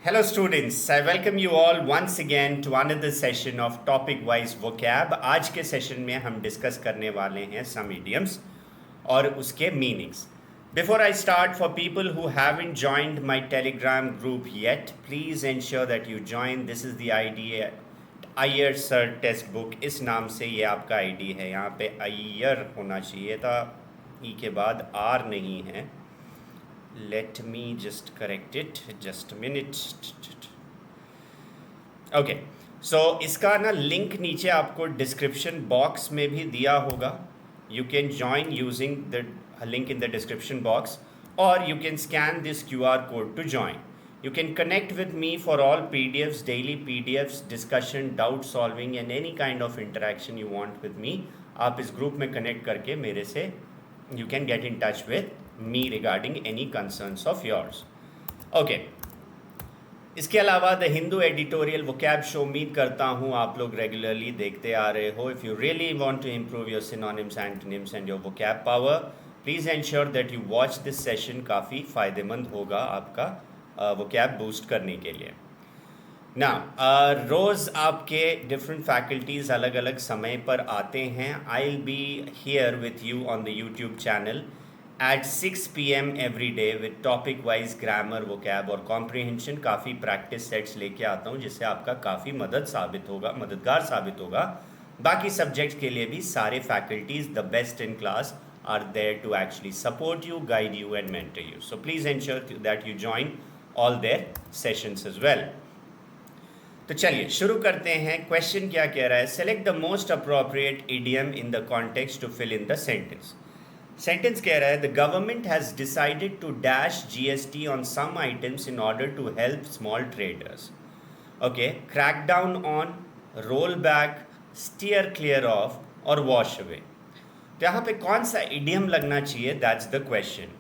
Hello students, I welcome you all once again to another session of topic wise vocab। आज के session में हम discuss करने वाले हैं some idioms और उसके meanings। Before I start, for people who haven't joined my Telegram group yet, please ensure that you join. This is the ID Iyer Sir Test Book। इस नाम से ये आपका ID है। यहाँ पे Iyer होना चाहिए था, ई के बाद R नहीं है। Let me just correct it, just a minute। Okay, so इसका ना लिंक नीचे आपको डिस्क्रिप्शन बॉक्स में भी दिया होगा। You can join using the link in the description box, or you can scan this QR code to join. You can connect with me for all PDFs, daily PDFs, discussion, doubt solving and any kind of interaction you want with me। आप इस group में connect करके मेरे से you can get in touch with me regarding any concerns of yours। Okay, इसके अलावा the Hindu editorial vocab show उम्मीद करता हूँ आप लोग रेगुलरली देखते आ रहे हो। If you really want to improve your synonyms, antonyms and your vocab power, please ensure that you watch this session. काफ़ी फ़ायदेमंद होगा आपका वोकैब बूस्ट करने के लिए ना। रोज़ आपके डिफरेंट फैकल्टीज़ अलग अलग समय पर आते हैं। I will be here with you on the YouTube channel at 6 p.m. every day with topic wise grammar, vocab और comprehension। काफ़ी प्रैक्टिस सेट्स लेके आता हूँ जिससे आपका काफ़ी मददगार साबित होगा। बाकी सब्जेक्ट्स के लिए भी सारे faculties the best in class are there to actually support you, guide you and mentor you. So please ensure that you join all their sessions as well. तो चलिए शुरू करते हैं। क्वेश्चन क्या कह रहा है? Select the most appropriate idiom in the context to fill in the sentence. Sentence कह रहा है the government has decided to dash GST on some items in order to help small traders. Okay, crack down on, roll back, steer clear off और wash away. तो यहाँ पे कौन सा idiom लगना चाहिए? That's the question.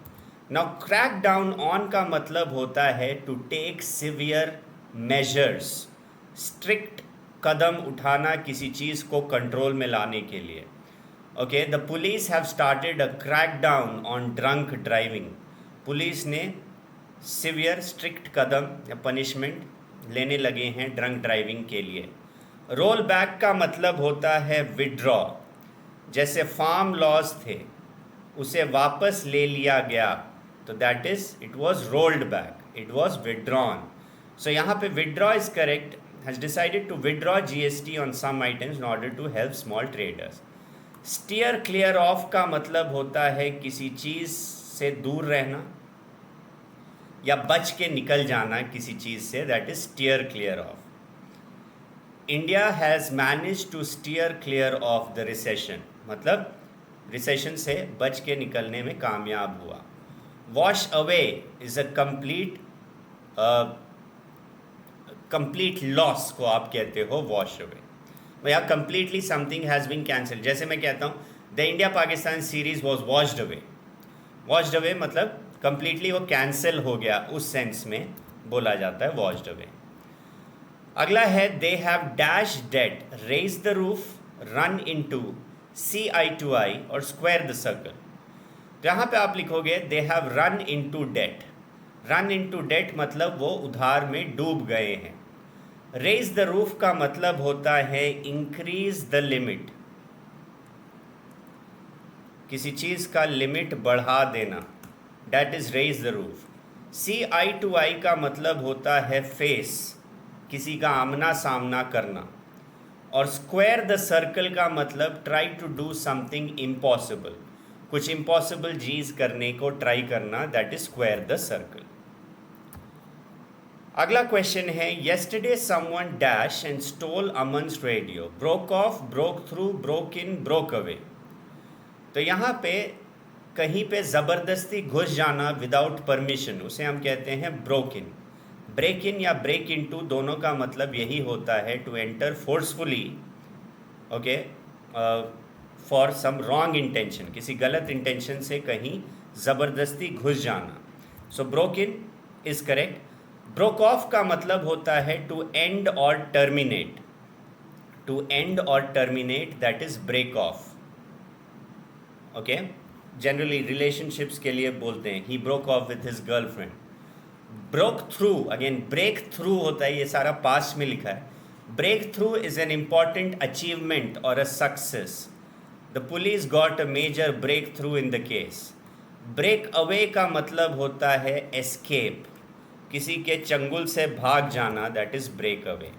Now crack down on का मतलब होता है to take severe measures, strict कदम उठाना किसी चीज़ को कंट्रोल में लाने के लिए। Okay, the police have started a crack down on drunk driving. Police ने सिवियर स्ट्रिक्ट कदम या पनिशमेंट लेने लगे हैं ड्रंक ड्राइविंग के लिए। रोल बैक का मतलब होता है विड्रॉ। जैसे फार्म लॉज थे उसे वापस ले लिया गया, तो that is it was rolled back, it was withdrawn. So यहाँ पे withdraw is correct. Has decided to withdraw GST on some items in order to help small traders. Steer clear off का मतलब होता है किसी चीज़ से दूर रहना या बच के निकल जाना किसी चीज़ से, that is steer clear off. India has manage to steer clear off the recession, मतलब रिसेशन से बच के निकलने में कामयाब हुआ। Wash away is a complete loss को आप कहते हो वॉश अवे। या completely something has been cancel. जैसे मैं कहता हूँ the India Pakistan series was washed away. Washed away मतलब कंप्लीटली वो कैंसिल हो गया, उस सेंस में बोला जाता है वॉश्ड अवे। अगला है they have dash debt, raise the roof, run into, see eye to eye और स्क्वायर द सर्कल। तो यहाँ पे आप लिखोगे they have run into debt. Run into debt मतलब वो उधार में डूब गए हैं। रेज द रूफ का मतलब होता है इंक्रीज द लिमिट, किसी चीज़ का लिमिट बढ़ा देना, that is raise the roof. See eye to eye का मतलब होता है फेस, किसी का आमना सामना करना। और स्क्वायर द सर्कल का मतलब try to do something impossible, कुछ इम्पॉसिबल चीज़ करने को ट्राई करना, that is square the circle. अगला क्वेश्चन है yesterday someone dash and stole Aman's radio, broke off, broke through, broke in, broke away. तो यहाँ पे कहीं पे ज़बरदस्ती घुस जाना विदाउट परमिशन, उसे हम कहते हैं ब्रोक इन। ब्रेक इन या ब्रेक इन टू दोनों का मतलब यही होता है to enter forcefully, okay, for some wrong intention, किसी गलत इंटेंशन से कहीं ज़बरदस्ती घुस जाना। So broke in is correct. Broke off का मतलब होता है टू एंड और टर्मिनेट, टू एंड और terminate, that is break off. Okay, generally relationships के लिए बोलते हैं he broke off with his girlfriend. Broke through, again break through होता है, ये सारा पास्ट में लिखा है. Break through is an important achievement और a success. The police got a major break through in the case. Break away का मतलब होता है एस्केप, किसी के चंगुल से भाग जाना, दैट इज ब्रेक अवे.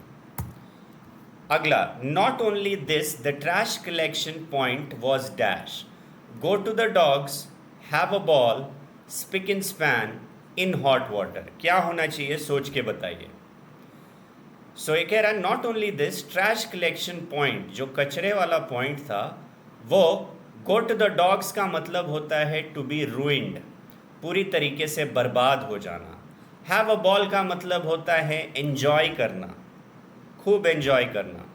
अगला, not only this the trash collection point was dash. Go to the dogs, have a ball, spick in span, in hot water. क्या होना चाहिए सोच के बताइए. सो ये कह रहा है not only this trash collection point, जो कचरे वाला पॉइंट था वो गो टू द डॉग्स का मतलब होता है टू बी रूइंड, पूरी तरीके से बर्बाद हो जाना. हैव अ बॉल का मतलब होता है एंजॉय करना, खूब एंजॉय करना.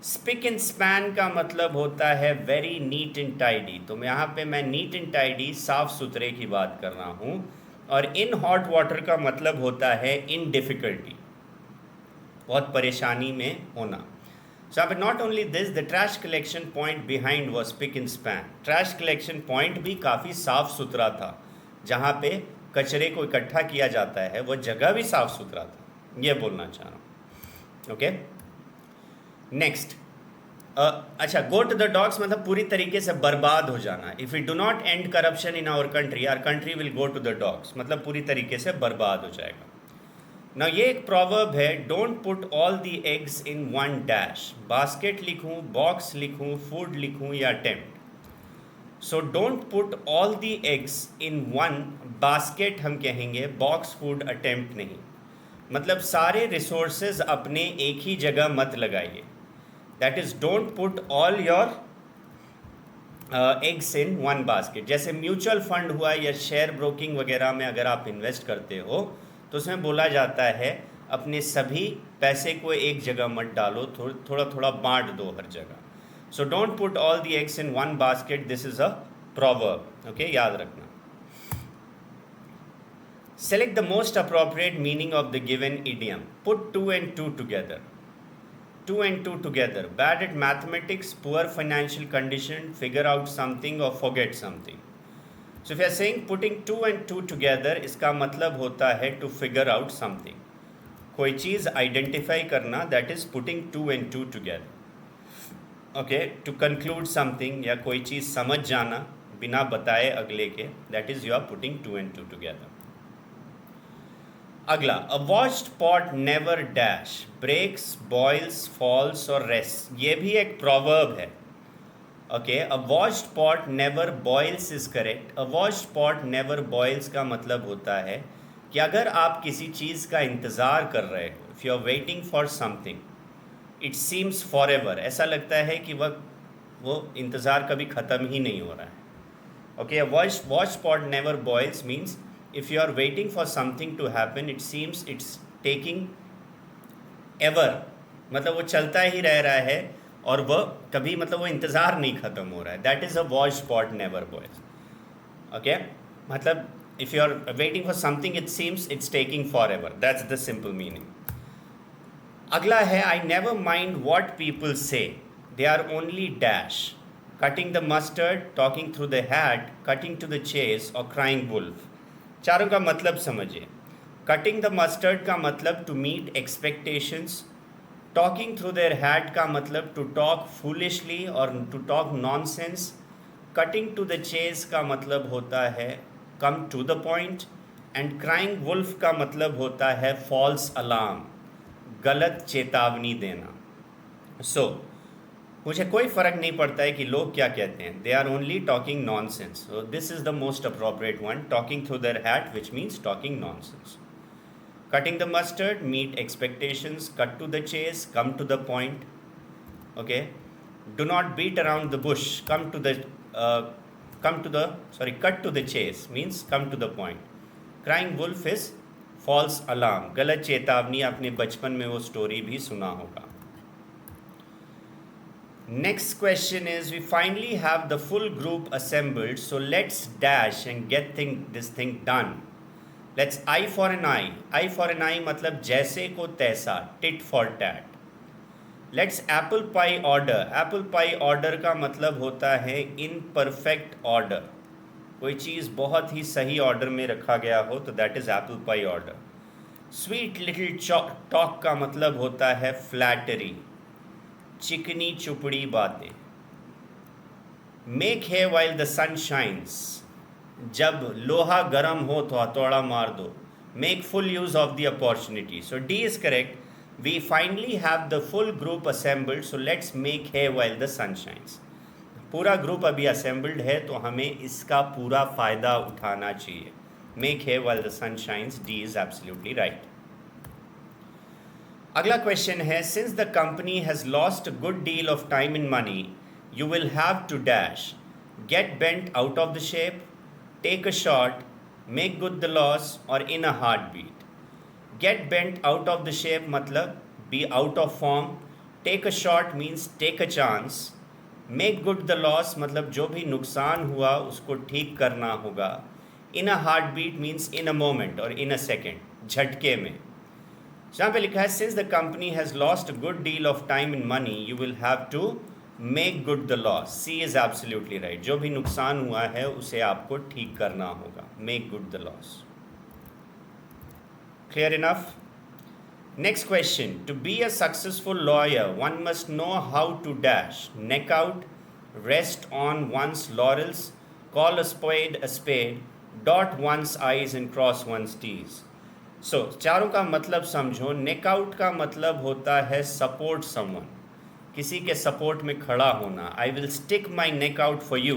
स्पिक इन स्पैन का मतलब होता है वेरी नीट एंड टाइडी. तो यहाँ पे मैं नीट एंड टाइडी, साफ सुथरे की बात कर रहा हूँ. और इन हॉट वाटर का मतलब होता है इन डिफ़िकल्टी, बहुत परेशानी में होना. सो अब not only this the trash collection point behind was spick in span. Trash collection point भी काफ़ी साफ सुथरा था, जहाँ पे कचरे को इकट्ठा किया जाता है वो जगह भी साफ सुथरा था, ये बोलना चाह रहा हूँ. Okay, next. अच्छा, गो टू द डॉग्स मतलब पूरी तरीके से बर्बाद हो जाना. If you do not end corruption in our country, our country will go to the dogs, मतलब पूरी तरीके से बर्बाद हो जाएगा. ना ये एक प्रोवर्ब है, don't put all the eggs in one dash. Basket लिखूँ, बॉक्स लिखूँ, फूड लिखूँ या attempt. So don't put all the eggs in one basket हम कहेंगे, बॉक्स, फूड, अटेम्प्ट नहीं. मतलब सारे रिसोर्सेज अपने एक ही जगह मत लगाइए. That is don't put all your eggs in one basket. जैसे म्यूचुअल फंड हुआ या शेयर ब्रोकिंग वगैरह में अगर आप इन्वेस्ट करते हो तो उसमें बोला जाता है अपने सभी पैसे को एक जगह मत डालो, थोड़ा थोड़ा बांट दो हर जगह. So don't put all the eggs in one basket, this is a proverb. Okay, याद रखना. Select the most appropriate meaning of the given idiom. Put two and two together. Two and two together. Bad at mathematics, poor financial condition, figure out something or forget something. So if you are saying putting two and two together, इसका मतलब होता है to figure out something. कोई चीज़ identify करना, that is putting two and two together. Okay, to conclude something या कोई चीज़ समझ जाना बिना बताए अगले के, that is you are putting two and two together. अगला, a watched pot never dash, breaks, boils, falls और रेस्ट. ये भी एक प्रोवर्ब है. Okay, a watched pot never boils is correct. A watched pot never boils का मतलब होता है कि अगर आप किसी चीज़ का इंतज़ार कर रहे हो, if you are waiting for something, it seems forever, ऐसा लगता है कि वो इंतज़ार कभी ख़त्म ही नहीं हो रहा है. Okay, a watched pot never boils means if you are waiting for something to happen, it seems it's taking ever, मतलब वो चलता ही रह रहा है और वो कभी, मतलब वो इंतज़ार नहीं ख़त्म हो रहा है. That is a watch spot never boys. Okay, मतलब if you are waiting for something, it seems it's taking forever, that's the simple meaning. अगला है, I never mind what people say, they are only dash. Cutting the mustard, talking through the hat, cutting to the chase और crying wolf. चारों का मतलब समझिए. Cutting the mustard का मतलब to meet expectations. Talking through their hat का मतलब to talk foolishly और to talk nonsense. Cutting to the chase का मतलब होता है come to the point. And crying wolf का मतलब होता है फॉल्स अलार्म, गलत चेतावनी देना. सो मुझे कोई फ़र्क नहीं पड़ता है कि लोग क्या कहते हैं, they are only talking nonsense. So this is the most appropriate one, talking through their hat, which means talking nonsense. Cutting the mustard, meet expectations. Cut to the chase, come to the point. Okay, do not beat around the bush, cut to the chase means come to the point. Crying wolf is false alarm, गलत चेतावनी. आपने बचपन में वो story भी सुना होगा. Next question is, we finally have the full group assembled, so let's dash and get this thing done. Let's eye for an eye. Eye for an eye मतलब जैसे को तैसा, tit for tat. Let's apple pie order. Apple pie order का मतलब होता है in perfect order. कोई चीज़ बहुत ही सही ऑर्डर में रखा गया हो तो that is apple pie order. Sweet little talk का मतलब होता है फ्लैटरी, चिकनी चुपड़ी बातें। Make hay while the sun shines, जब लोहा गर्म हो तो हथौड़ा मार दो। Make full use of the opportunity. So D is correct. We finally have the full group assembled, so let's make hay while the sun shines. पूरा ग्रुप अभी असेंबल्ड है तो हमें इसका पूरा फ़ायदा उठाना चाहिए। Make hay while the sun shines, D is absolutely right. अगला क्वेश्चन है, since the company has lost a good deal of time in money, you will have to dash, get bent out of the shape, take a shot, make good the loss, or in a heartbeat. Get bent out of the shape मतलब be out of form, take a shot means take a chance, make good the loss मतलब जो भी नुकसान हुआ उसको ठीक करना होगा, in a heartbeat means in a moment or in a second, झटके में। यहाँ पे लिखा है since the company has lost a good deal of time and money, you will have to make good the loss. C is absolutely right, जो भी नुकसान हुआ है उसे आपको ठीक करना होगा। Make good the loss. Clear enough? Next question, to be a successful lawyer one must know how to dash, neck out, rest on once laurels, call a spade, dot one's i's and cross one's t's. So चारों का मतलब समझो। नेक out का मतलब होता है support someone, किसी के सपोर्ट में खड़ा होना। I will stick my neck out for you.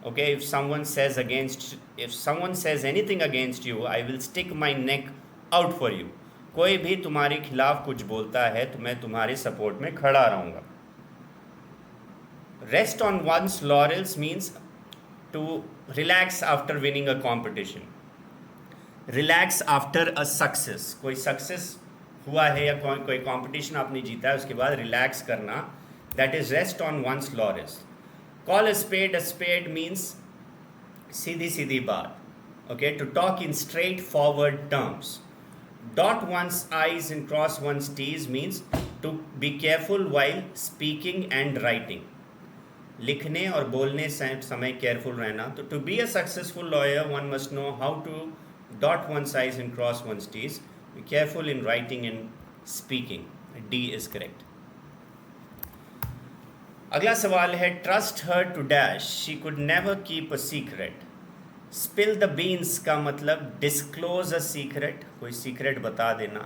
Okay, if someone says anything against you, I will stick my neck out for you. कोई भी तुम्हारे खिलाफ कुछ बोलता है तो मैं तुम्हारे सपोर्ट में खड़ा रहूँगा। Rest on once laurels means to relax after winning a competition, relax after a success. कोई सक्सेस हुआ है या कोई कंपटीशन आपने जीता है उसके बाद रिलैक्स करना, that is rest on once laurels. Call a spade means सीधी सीधी बात। Okay, to talk in straightforward terms. Dot one's i's and cross one's t's means to be careful while speaking and writing, लिखने और बोलने समय careful रहना। तो to be a successful lawyer one must know how to dot one's i's and cross one's t's, be careful in writing and speaking. D is correct. अगला सवाल है, trust her to dash, she could never keep a secret. Spill the beans का मतलब disclose a secret, कोई secret बता देना।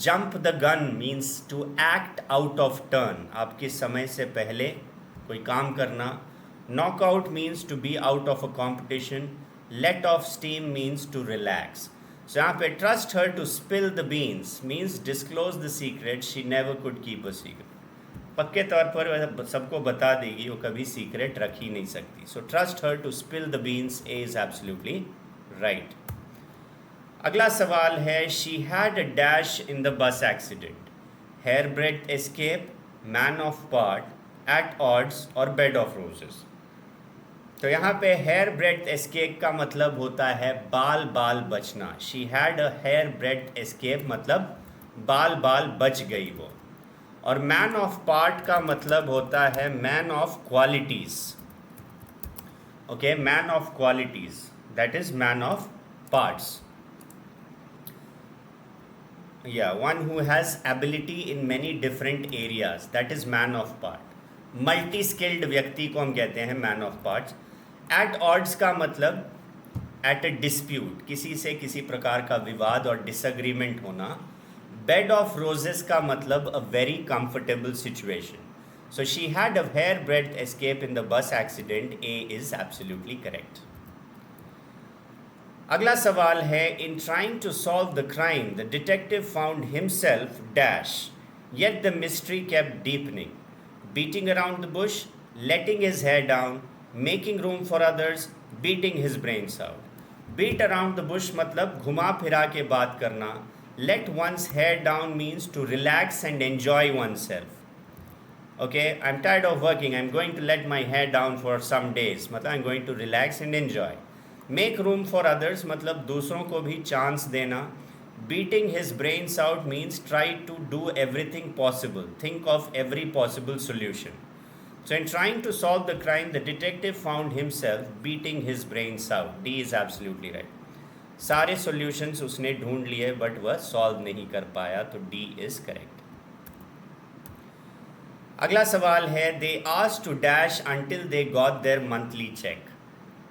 Jump the gun means to act out of turn, आपके समय से पहले कोई काम करना। Knock out means to be out of a competition. Let off steam means to relax. So यहाँ पे trust her to spill the beans means disclose the secret, she never could keep a secret. पक्के तौर पर वह सबको बता देगी, वो कभी सीक्रेट रख ही नहीं सकती। So trust her to spill the beans, A is absolutely right. अगला सवाल है, she had a dash in the bus accident, hairbreadth escape, man of part, at odds और bed of roses. तो यहाँ पे हेयर ब्रेड एस्केप का मतलब होता है बाल बाल बचना। She had a hair breadth escape मतलब बाल बाल बच गई वो। और मैन ऑफ पार्ट का मतलब होता है man of qualities. Okay, man of qualities, that is man of parts. या one who has ability in many different areas, that is man of part. Multi skilled व्यक्ति को हम कहते हैं man of parts. At odds का मतलब eight ए dispute, किसी से किसी प्रकार का विवाद और डिसएग्रीमेंट होना। बेड ऑफ रोजेस का मतलब a very comfortable situation. So she had a hair breadth escape in the bus accident, A is absolutely correct. अगला सवाल है, in trying to solve the crime the detective found himself dash, yet the mystery kept deepening, beating around the bush, letting his hair down, making room for others, beating his brains out. Beat around the bush मतलब घुमा फिरा के बात करना। Let once hair down means to relax and enjoy oneself. Okay, I am tired of working, I am going to let my hair down for some days मतलब I am going to relax and enjoy. Make room for others मतलब दूसरों को भी chance देना। Beating his brains out means try to do everything possible, think of every possible solution. So in trying to solve the crime, the detective found himself beating his brains out. D is absolutely right. सारे solutions उसने ढूंढ लिए but वह solve नहीं कर पाया, तो D is correct. अगला सवाल है, they asked to dash until they got their monthly cheque.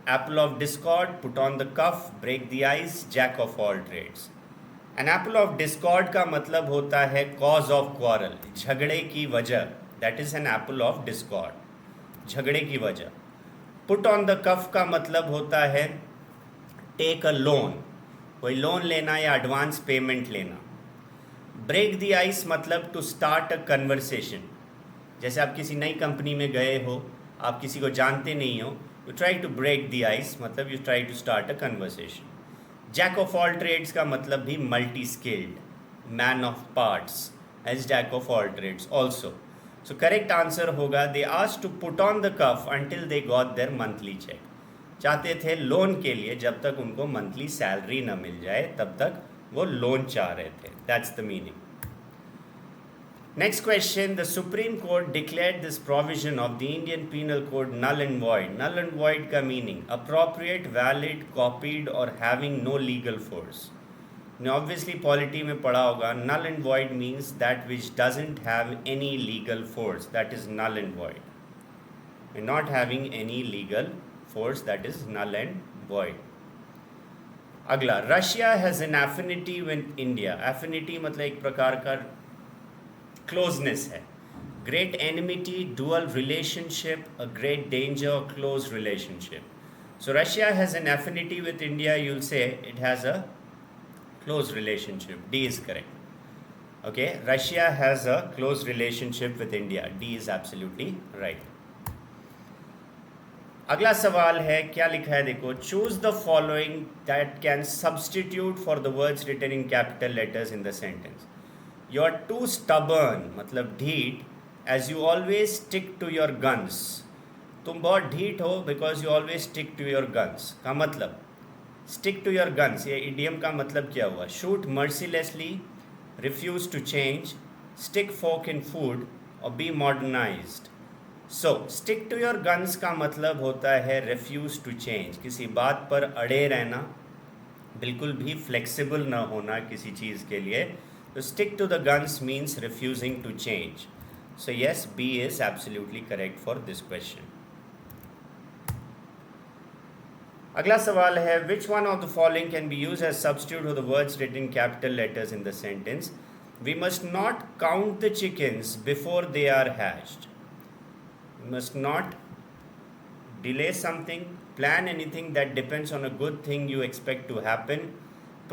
Apple of discord, put on the cuff, break the ice, jack of all trades. An apple of discord का मतलब होता है cause of quarrel, झगड़े की वजह, that is an apple of Discord, झगड़े की वजह। पुट ऑन द कफ का मतलब होता है टेक अ लोन, कोई लोन लेना या एडवांस पेमेंट लेना। ब्रेक द आइस मतलब टू स्टार्ट अ कन्वर्सेशन, जैसे आप किसी नई कंपनी में गए हो, आप किसी को जानते नहीं हो, you try to break the ice मतलब you try to start a conversation. Jack of all trades का मतलब भी multi skilled, man of parts, as jack of all trades also. So correct answer होगा they asked to put on the cuff until they got their monthly cheque. चाहते थे loan के लिए, जब तक उनको मंथली सैलरी न मिल जाए तब तक वो लोन चाह रहे थे, that's the meaning. Next question, the Supreme Court declared this provision of the Indian Penal Code null and void. Null and void का meaning appropriate, valid, copied or having no legal force. Now obviously polity में पढ़ा होगा, null and void means that which doesn't have any legal force, that is null and void. And not having any legal force, that is null and void. अगला, Russia has an affinity with India. Affinity मतलब एक प्रकार का closeness है। Great enmity, dual relationship, a great danger, close relationship. So Russia has an affinity with India, you'll say it has a close relationship, D is correct. Okay, Russia has a close relationship with India, D is absolutely right. अगला सवाल है, क्या लिखा है देखो, choose the following that can substitute for the words written in capital letters in the sentence. You are too stubborn मतलब ढीठ, as you always stick to your guns. तुम बहुत ढीठ हो because you always stick to your guns का मतलब stick to your guns, ये idiom का मतलब क्या हुआ? Shoot mercilessly, refuse to change, stick fork in food और be modernized. So stick to your guns का मतलब होता है refuse to change, किसी बात पर अड़े रहना, बिल्कुल भी flexible ना होना किसी चीज़ के लिए। To stick to the guns means refusing to change. So yes, B is absolutely correct for this question. अगला सवाल है, which one of the following can be used as substitute for the words written in capital letters in the sentence? We must not count the chickens before they are hatched. We must not delay something, plan anything that depends on a good thing you expect to happen,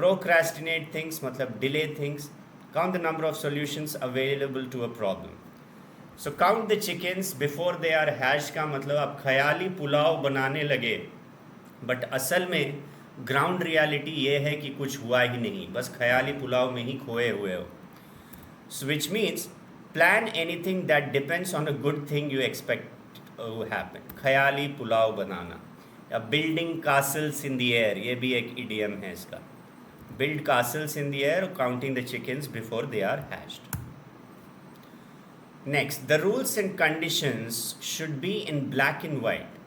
procrastinate things मतलब delay things, count the number of solutions available to a problem. So count the chickens before they are hatched का मतलब आप ख्याली पुलाव बनाने लगे, but असल में ground reality ये है कि कुछ हुआ ही नहीं, बस ख्याली पुलाव में ही खोए हुए हो। So which means plan anything that depends on a good thing you expect to happen. ख्याली पुलाव बनाना, या building castles in the air, ये भी एक idiom है इसका। Build castles in the air, counting the chickens before they are hatched. Next, the rules and conditions should be in black and white.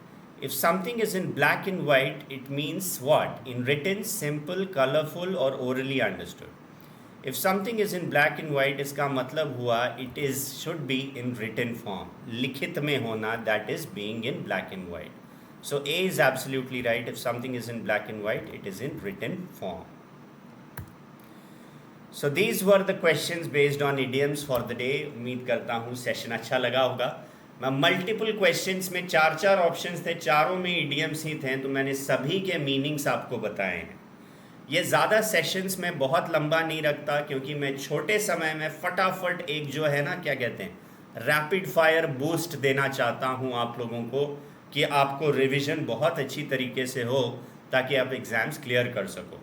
If something is in black and white, it means what? In written, simple, colorful or orally understood. If something is in black and white, इसका मतलब हुआ it is should be in written form. लिखित में होना, that is being in black and white. So A is absolutely right. If something is in black and white, it is in written form. So these were the questions based on idioms for the day. उम्मीद करता हूँ session अच्छा लगा होगा। मैं multiple questions में चार options थे, चारों में idioms ही थे, तो मैंने सभी के मीनिंग्स आपको बताए हैं। ये ज़्यादा सेशंस में बहुत लंबा नहीं रखता, क्योंकि मैं छोटे समय में फटाफट एक जो है ना क्या कहते हैं, रैपिड फायर बूस्ट देना चाहता हूँ आप लोगों को, कि आपको रिवीजन बहुत अच्छी तरीके से हो ताकि आप एग्ज़ाम्स क्लियर कर सको।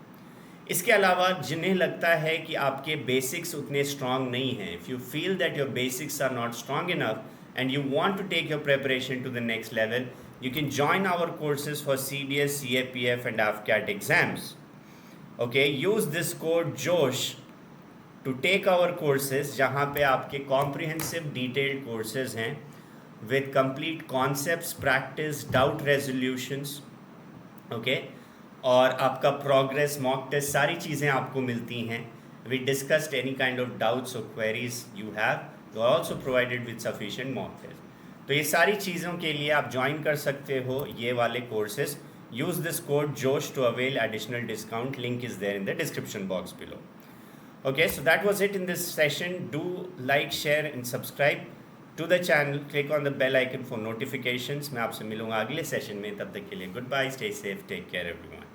इसके अलावा जिन्हें लगता है कि आपके बेसिक्स उतने स्ट्रांग नहीं हैं, if you feel that your basics are not strong enough and you want to take your preparation to the next level, you can join our courses for CBS, CAPF and AFCAT exams. Okay, use this code JOSH to take our courses, जहाँ पे आपके comprehensive detailed courses हैं with complete concepts, practice, doubt resolutions. Okay, और आपका progress, mock test, सारी चीज़ें आपको मिलती हैं. We discussed any kind of doubts और queries you have, you are also provided with sufficient mock test. तो ये सारी चीज़ों के लिए आप ज्वाइन कर सकते हो ये वाले courses. Use this code Josh to avail additional discount. Link is there in the description box below. Okay, so that was it in this session. Do like, share and subscribe to the channel. Click on the bell icon for notifications. मैं आपसे मिलूंगा अगले session में. तब तक के लिए goodbye, stay safe, take care everyone.